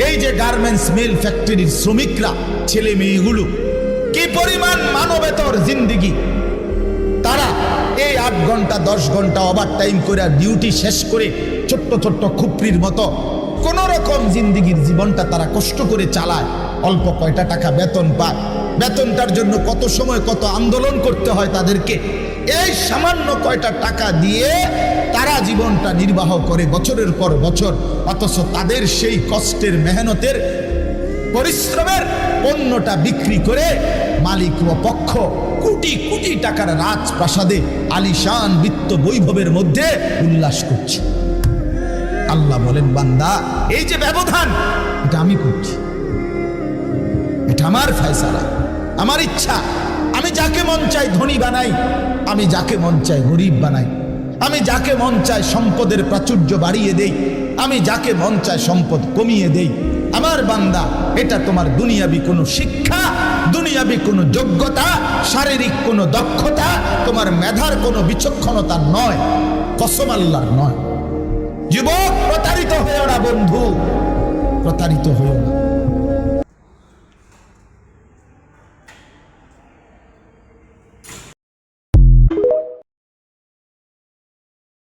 এই যে গার্মেন্টস মিল ফ্যাক্টরির শ্রমিকরা, ছেলে মেয়েগুলো কি পরিমাণ মানবেতর জিন্দিগি। তারা এই 8 ঘন্টা 10 ঘন্টা ওভার টাইম করে ডিউটি শেষ করে ছোট্ট ছোট্ট খুপড়ির মতো কোন রকম জিন্দিগির জীবনটা তারা কষ্ট করে চালায়। অল্প কয়টা টাকা বেতন পায়, বেতনটার জন্য কত সময় কত আন্দোলন করতে হয় তাদেরকে। এই সামান্য কয়টা টাকা দিয়ে তারা জীবনটা নির্বাহ করে বছরের পর বছর, অথচ তাদের সেই কষ্টের মেহনতের পরিশ্রমের পণ্যটা বিক্রি করে মালিক ও পক্ষ কোটি কোটি টাকার রাজপ্রাসাদে আলিশান বিত্ত বৈভবের মধ্যে উল্লাস করছে। আল্লাহ বলেন, বান্দা এই যে ব্যবধান, এটা আমি করছি, এটা আমার ফয়সালা, আমার ইচ্ছা। আমি যাকে মন চাই ধনী বানাই, আমি যাকে মন চাই গরিব বানাই, আমি যাকে মন চাই সম্পদের প্রাচুর্য বাড়িয়ে দেই, আমি যাকে মন চাই সম্পদ কমিয়ে দেই। আমার বান্দা, এটা তোমার দুনিয়াবি কোনো শিক্ষা, দুনিয়াবি কোনো যোগ্যতা, শারীরিক কোনো দক্ষতা, তোমার মেধার কোনো বিচক্ষণতা নয়, কসম আল্লাহর নয়। যুবক, প্রতারিত হয়েও না বন্ধু, প্রতারিত হয়েও না।